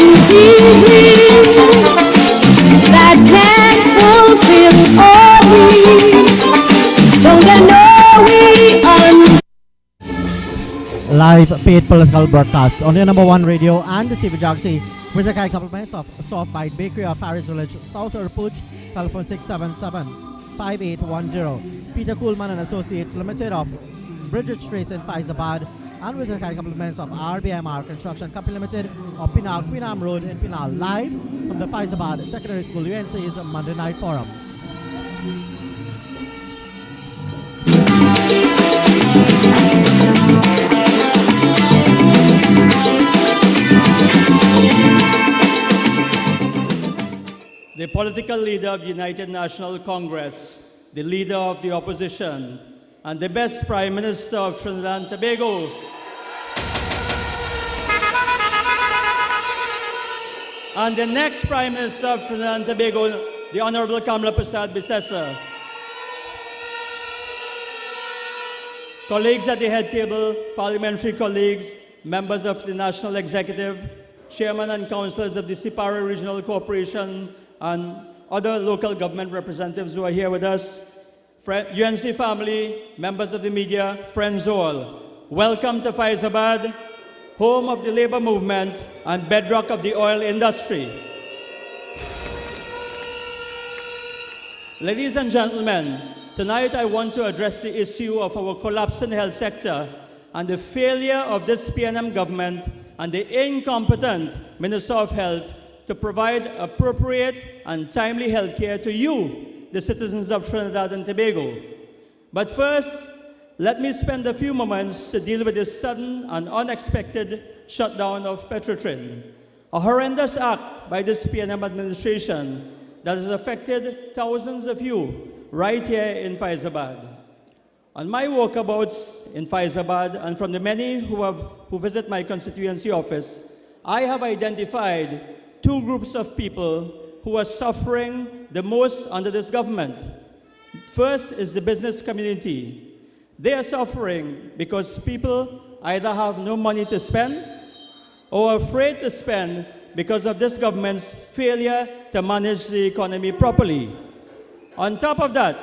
empty dreams that can't fulfill all needs. Don't they know we Live paid political broadcast on your #1 radio and the TV Jagsi with the compliments of Soft Bite Bakery of Paris Village, South Urpuch, telephone 677-5810. Peter Kuhlman and Associates Limited of Bridget Trace in Fyzabad, and with the compliments of RBMR Construction Company Limited of Pinal Queenam Road in Pinal, live from the Fyzabad Secondary School UNC's Monday Night Forum. The political leader of United National Congress, the leader of the opposition, and the best Prime Minister of Trinidad and Tobago. And the next Prime Minister of Trinidad and Tobago, the Honorable Kamala Prasad Bissessa. Colleagues at the head table, parliamentary colleagues, members of the National Executive, chairman and councillors of the Sipara Regional Corporation, and other local government representatives who are here with us, UNC family, members of the media, friends all. Welcome to Fyzabad, home of the labor movement and bedrock of the oil industry. Ladies and gentlemen, tonight I want to address the issue of our collapsing health sector and the failure of this PNM government and the incompetent Minister of Health to provide appropriate and timely health care to you, the citizens of Trinidad and Tobago. But first, let me spend a few moments to deal with this sudden and unexpected shutdown of Petrotrin, a horrendous act by this PNM administration that has affected thousands of you right here in Fyzabad. On my walkabouts in Fyzabad and from the many who visit my constituency office, I have identified two groups of people who are suffering the most under this government. First is the business community. They are suffering because people either have no money to spend or are afraid to spend because of this government's failure to manage the economy properly. On top of that,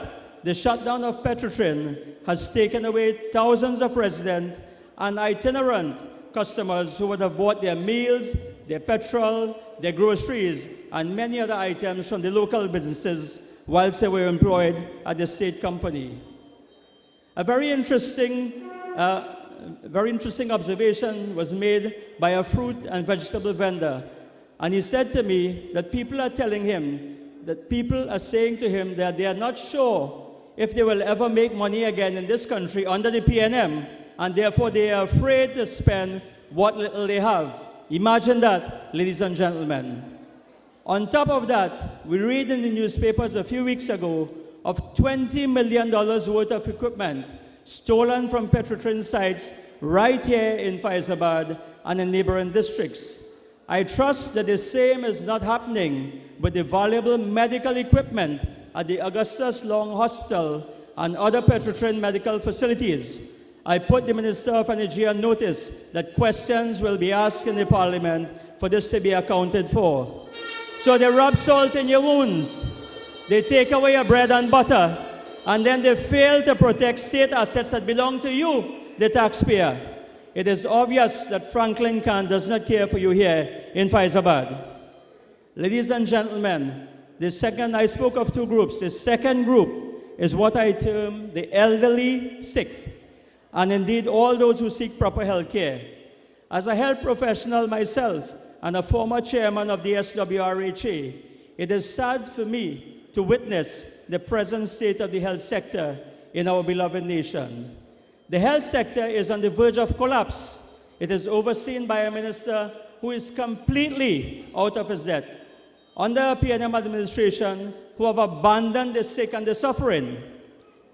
the shutdown of Petrotrin has taken away thousands of residents and itinerant customers who would have bought their meals, their petrol, their groceries, and many other items from the local businesses whilst they were employed at the state company. A very interesting observation was made by a fruit and vegetable vendor. And he said to me that people are telling him, that people are saying to him that they are not sure if they will ever make money again in this country under the PNM, and therefore they are afraid to spend what little they have. Imagine that, ladies and gentlemen. On top of that, we read in the newspapers a few weeks ago of $20 million worth of equipment stolen from Petrotrin sites right here in Fyzabad and in neighboring districts. I trust that the same is not happening with the valuable medical equipment at the Augustus Long Hospital and other Petrotrin medical facilities. I put the Minister of Energy on notice that questions will be asked in the Parliament for this to be accounted for. So they rub salt in your wounds, they take away your bread and butter, and then they fail to protect state assets that belong to you, the taxpayer. It is obvious that Franklin Khan does not care for you here in Fyzabad. Ladies and gentlemen, I spoke of two groups. The second group is what I term the elderly sick, and indeed all those who seek proper health care. As a health professional myself and a former chairman of the SWRHA, it is sad for me to witness the present state of the health sector in our beloved nation. The health sector is on the verge of collapse. It is overseen by a minister who is completely out of his depth, under a PNM administration who have abandoned the sick and the suffering.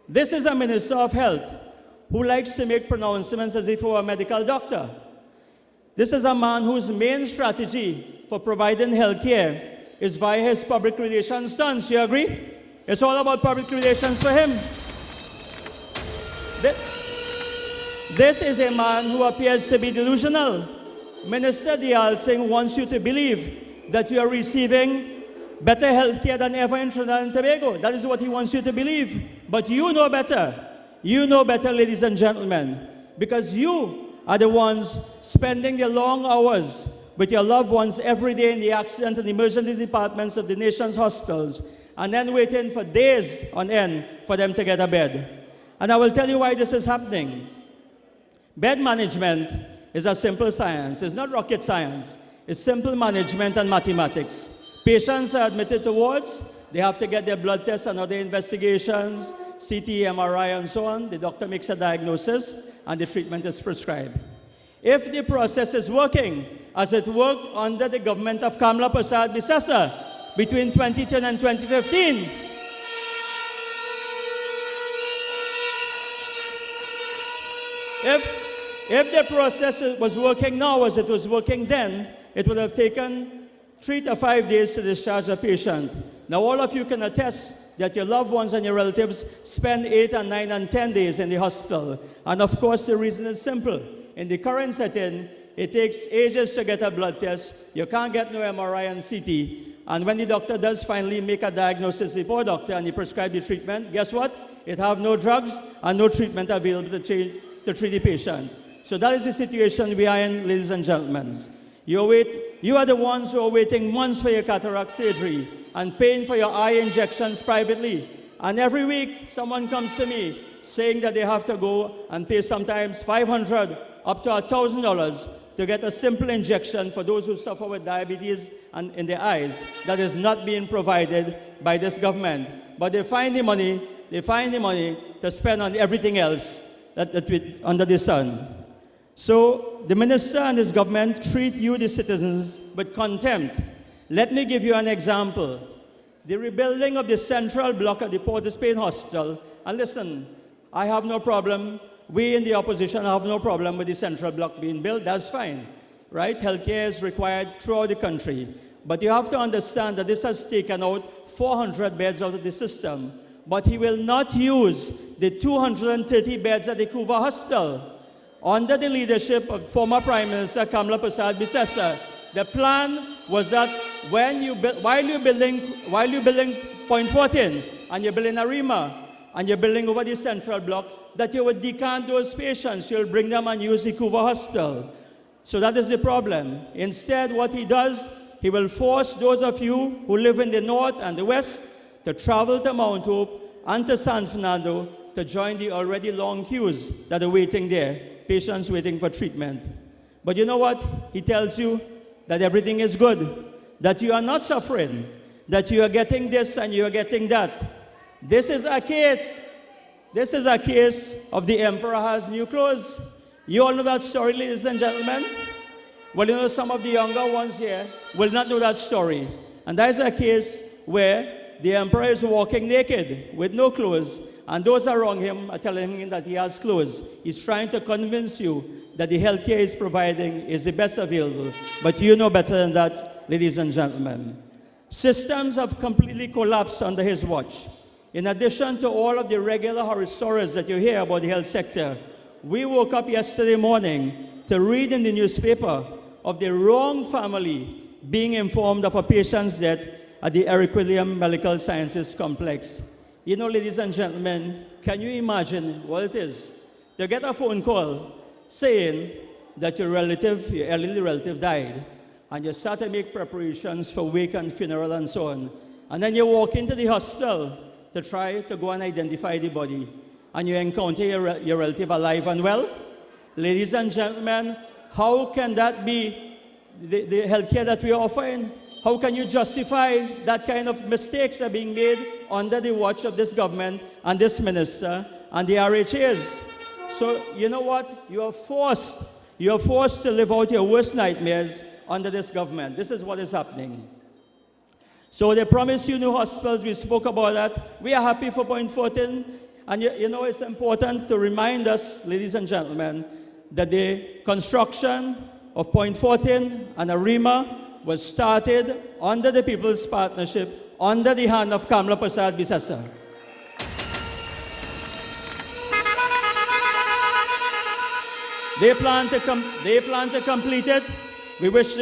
This is a minister of health who likes to make pronouncements as if he were a medical doctor. This is a man whose main strategy for providing health care is via his public relations stunts. You agree? It's all about public relations for him. This is a man who appears to be delusional. Minister Dial Singh wants you to believe that you are receiving better health care than ever in Trinidad and Tobago. That is what he wants you to believe. But you know better. You know better, ladies and gentlemen, because you are the ones spending the long hours with your loved ones every day in the accident and emergency departments of the nation's hospitals, and then waiting for days on end for them to get a bed. And I will tell you why this is happening. Bed management is a simple science. It's not rocket science. It's simple management and mathematics. Patients are admitted to wards. They have to get their blood tests and other investigations, CT, MRI, and so on. The doctor makes a diagnosis, and the treatment is prescribed. If the process is working as it worked under the government of Kamla Prasad Bisesa between 2010 and 2015, if the process was working now as it was working then, it would have taken 3 to 5 days to discharge a patient. Now all of you can attest that your loved ones and your relatives spend 8 and 9 and 10 days in the hospital. And of course the reason is simple. In the current setting, it takes ages to get a blood test. You can't get no MRI and CT. And when the doctor does finally make a diagnosis, the poor doctor, and he prescribes the treatment, guess what? It have no drugs and no treatment available to treat the patient. So that is the situation we are in, ladies and gentlemen. You are the ones who are waiting months for your cataract surgery and paying for your eye injections privately. And every week, someone comes to me saying that they have to go and pay sometimes $500 up to $1,000 to get a simple injection for those who suffer with diabetes and in their eyes that is not being provided by this government. But they find the money to spend on everything else under the sun. So the minister and his government treat you, the citizens, with contempt. Let me give you an example. The rebuilding of the central block of the Port of Spain Hospital, and listen, I have no problem, we in the opposition have no problem with the central block being built, that's fine, right? Healthcare is required throughout the country. But you have to understand that this has taken out 400 beds out of the system. But he will not use the 230 beds at the Couva Hospital. Under the leadership of former Prime Minister Kamla Prasad Bisesa, the plan was that while you're building Point 14 and you're building Arima and you're building over the central block, that you would decant those patients, you'll bring them and use the Couva Hospital. So that is the problem. Instead, what he does, he will force those of you who live in the north and the west to travel to Mount Hope and to San Fernando to join the already long queues that are waiting there, patients waiting for treatment. But you know what? He tells you that everything is good, that you are not suffering, that you are getting this and you are getting that. This is a case of the emperor has new clothes. You all know that story, ladies and gentlemen? Well, you know, some of the younger ones here will not know that story. And that is a case where the emperor is walking naked with no clothes, and those around him are telling him that he has clothes. He's trying to convince you that the healthcare he's providing is the best available. But you know better than that, ladies and gentlemen. Systems have completely collapsed under his watch. In addition to all of the regular horror stories that you hear about the health sector, we woke up yesterday morning to read in the newspaper of the wrong family being informed of a patient's death at the Eric William Medical Sciences Complex. You know, ladies and gentlemen, can you imagine what it is to get a phone call saying that your elderly relative died, and you start to make preparations for wake and funeral and so on, and then you walk into the hospital to try to go and identify the body, and you encounter your relative alive and well? Ladies and gentlemen, how can that be the healthcare that we are offering? How can you justify that kind of mistakes that are being made under the watch of this government and this minister and the RHAs? So you know what? You are forced to live out your worst nightmares under this government. This is what is happening. So they promise you new hospitals. We spoke about that. We are happy for Point 14. And you know, it's important to remind us, ladies and gentlemen, that the construction of Point 14 and Arima was started under the People's Partnership, under the hand of Kamla Prasad Bisesa. They plan to complete it We wish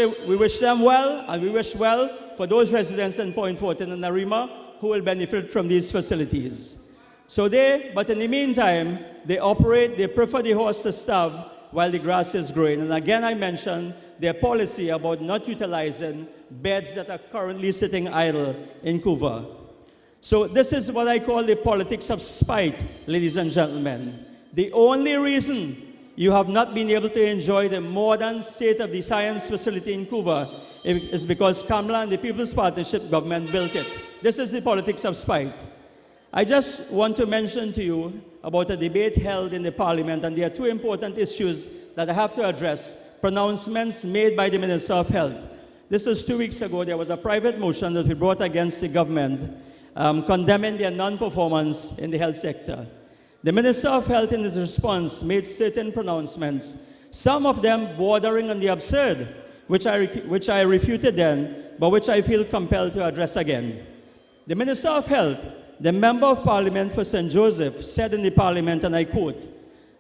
them well, and we wish well for those residents in Point Fortin and Narima who will benefit from these facilities. But in the meantime, they prefer the horse to starve while the grass is growing. And again, I mentioned their policy about not utilizing beds that are currently sitting idle in Couva. So this is what I call the politics of spite, ladies and gentlemen. The only reason you have not been able to enjoy the modern state-of-the-science facility in Couva is because Kamla and the People's Partnership government built it. This is the politics of spite. I just want to mention to you about a debate held in the Parliament, and there are two important issues that I have to address. Pronouncements made by the Minister of Health. This is 2 weeks ago. There was a private motion that we brought against the government condemning their non-performance in the health sector. The Minister of Health in his response made certain pronouncements, some of them bordering on the absurd, which I refuted then, but which I feel compelled to address again. The Minister of Health, the Member of Parliament for St. Joseph, said in the Parliament, and I quote,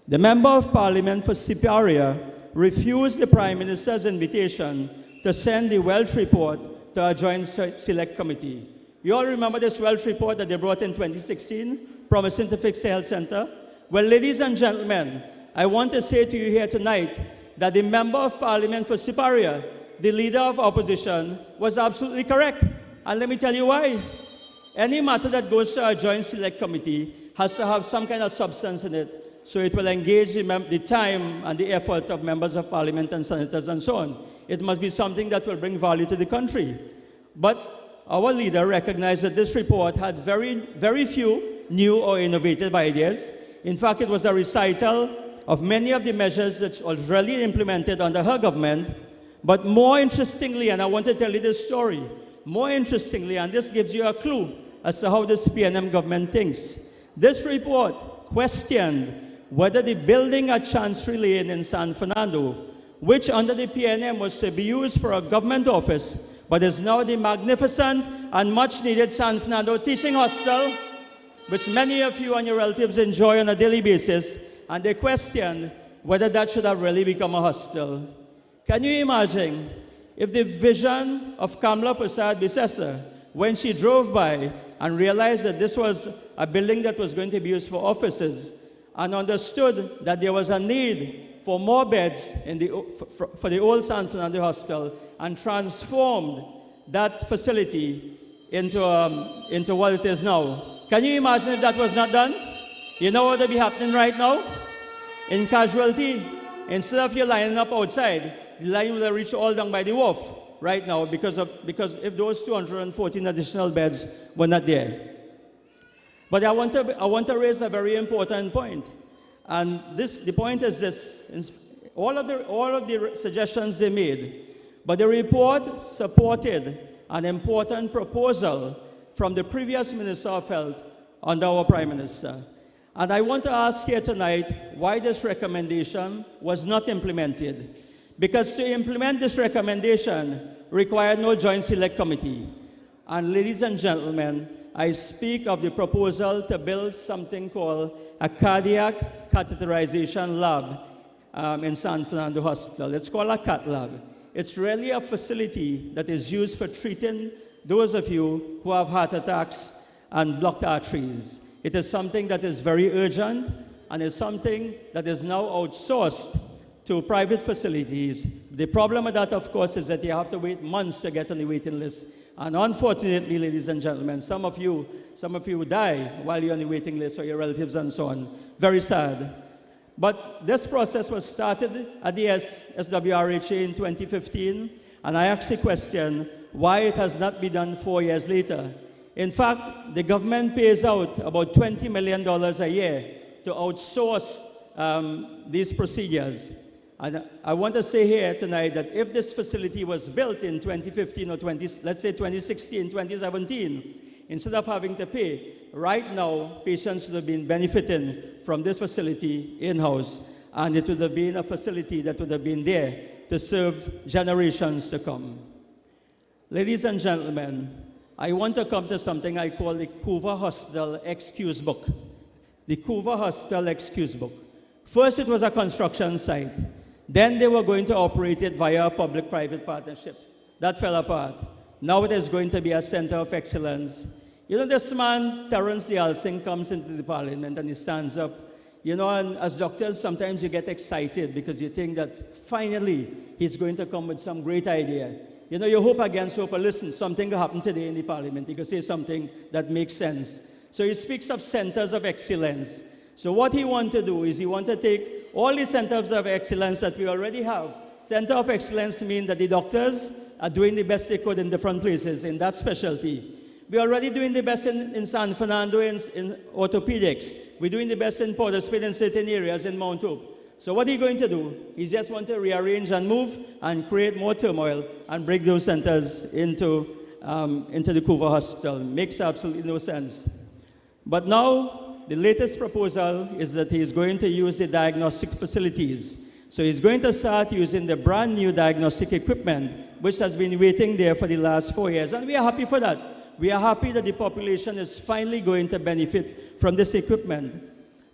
"The Member of Parliament for Siparia refused the Prime Minister's invitation to send the Welsh report to a joint select committee." You all remember this Welsh report that they brought in 2016, promising to fix the health center? Well, ladies and gentlemen, I want to say to you here tonight that the Member of Parliament for Siparia, the leader of opposition, was absolutely correct. And let me tell you why. Any matter that goes to a joint select committee has to have some kind of substance in it, so it will engage the time and the effort of members of parliament and senators and so on. It must be something that will bring value to the country. But our leader recognized that this report had very few new or innovative ideas. In fact, it was a recital of many of the measures that was already implemented under her government. But more interestingly, and I want to tell you this story, more interestingly, and this gives you a clue as to how this PNM government thinks, this report questioned whether the building at Chancery Lane in San Fernando, which under the PNM was to be used for a government office, but is now the magnificent and much needed San Fernando Teaching Hospital, which many of you and your relatives enjoy on a daily basis, and they question whether that should have really become a hospital. Can you imagine if the vision of Kamla Prasad Bisesa, when she drove by and realized that this was a building that was going to be used for offices, and understood that there was a need for more beds for the old San Fernando Hospital, and transformed that facility into what it is now. Can you imagine if that was not done? You know what would be happening right now? In casualty, instead of you lining up outside, the line will have reached all down by the wharf right now because if those 214 additional beds were not there. But I want to raise a very important point. And the point is this: all of the suggestions they made, but the report supported an important proposal from the previous Minister of Health under our Prime Minister. And I want to ask here tonight why this recommendation was not implemented. Because to implement this recommendation required no joint select committee. And ladies and gentlemen, I speak of the proposal to build something called a cardiac catheterization lab in San Fernando Hospital. It's called a cath lab. It's really a facility that is used for treating those of you who have heart attacks and blocked arteries. It is something that is very urgent, and is something that is now outsourced to private facilities. The problem with that, of course, is that you have to wait months to get on the waiting list. And unfortunately, ladies and gentlemen, some of you die while you're on the waiting list, or your relatives and so on. Very sad. But this process was started at the SWRHA in 2015, and I actually question why it has not been done 4 years later. In fact, the government pays out about $20 million a year to outsource these procedures. And I want to say here tonight that if this facility was built in 2015 or let's say 2016, 2017, instead of having to pay, right now, patients would have been benefiting from this facility in-house, and it would have been a facility that would have been there to serve generations to come. Ladies and gentlemen, I want to come to something I call the Couva Hospital Excuse Book. The Couva Hospital Excuse Book. First, it was a construction site. Then they were going to operate it via a public-private partnership. That fell apart. Now it is going to be a center of excellence. You know, this man, Terence Yalsing, comes into the parliament and he stands up. You know, and as doctors, sometimes you get excited because you think that finally he's going to come with some great idea. You know, you hope against hope. Listen, something will happen today in the parliament. He could say something that makes sense. So he speaks of centers of excellence. So what he wants to do is he wants to take all the centers of excellence that we already have. Center of excellence means that the doctors are doing the best they could in different places in that specialty. We're already doing the best in San Fernando in orthopedics. We're doing the best in Port of Spain in certain areas in Mount Hope. So what he's going to do is just want to rearrange and move and create more turmoil and break those centers into the Couva Hospital. Makes absolutely no sense. But now, the latest proposal is that he's going to use the diagnostic facilities. So he's going to start using the brand new diagnostic equipment, which has been waiting there for the last 4 years. And we are happy for that. We are happy that the population is finally going to benefit from this equipment.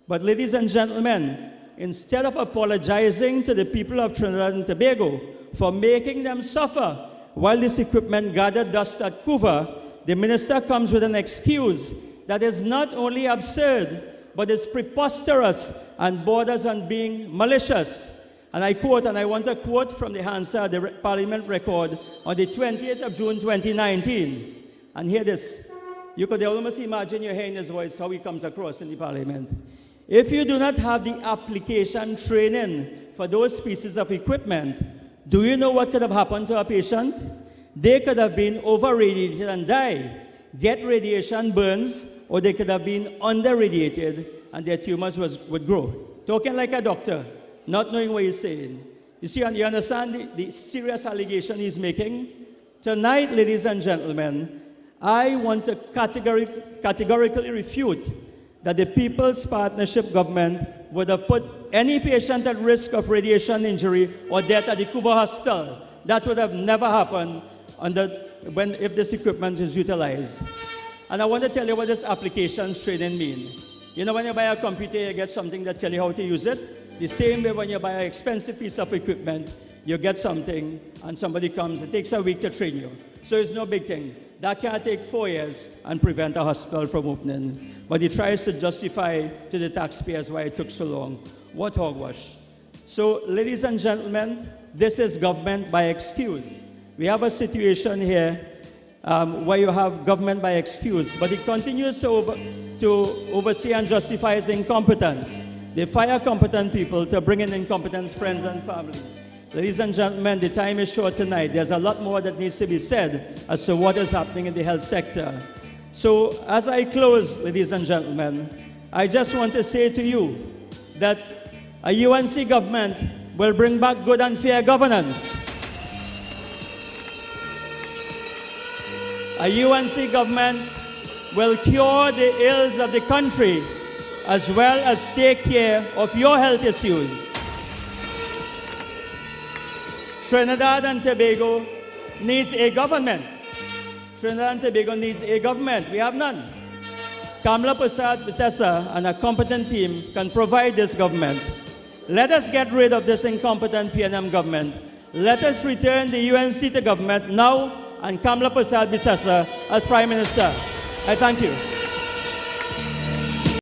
But ladies and gentlemen, instead of apologizing to the people of Trinidad and Tobago for making them suffer while this equipment gathered dust at Couva, the minister comes with an excuse that is not only absurd, but is preposterous and borders on being malicious. And I quote, and I want to quote from the Hansard, the Parliament record, on the 20th of June 2019. And hear this. You could almost imagine you're hearing his voice, how he comes across in the Parliament. If you do not have the application training for those pieces of equipment, do you know what could have happened to a patient? They could have been over-radiated and die, get radiation burns, or they could have been under-radiated and their tumors would grow. Talking like a doctor, not knowing what he's saying. You see, you understand the serious allegation he's making? Tonight, ladies and gentlemen, I want to categorically refute that the People's Partnership government would have put any patient at risk of radiation injury or death at the Couva Hospital. That would have never happened if this equipment is utilized. And I want to tell you what this applications training means. You know, when you buy a computer, you get something that tells you how to use it. The same way when you buy an expensive piece of equipment, you get something and somebody comes, it takes a week to train you. So it's no big thing. That can take 4 years and prevent a hospital from opening. But he tries to justify to the taxpayers why it took so long. What hogwash. So, ladies and gentlemen, this is government by excuse. We have a situation here where you have government by excuse, but it continues to oversee and justify its incompetence. They fire competent people to bring in incompetent friends and family. Ladies and gentlemen, the time is short tonight. There's a lot more that needs to be said as to what is happening in the health sector. So as I close, ladies and gentlemen, I just want to say to you that a UNC government will bring back good and fair governance. A UNC government will cure the ills of the country as well as take care of your health issues. Trinidad and Tobago needs a government. Trinidad and Tobago needs a government. We have none. Kamala Persad-Bissessar and a competent team can provide this government. Let us get rid of this incompetent PNM government. Let us return the UNC to government now and Kamala Persad-Bissessar as Prime Minister. I thank you.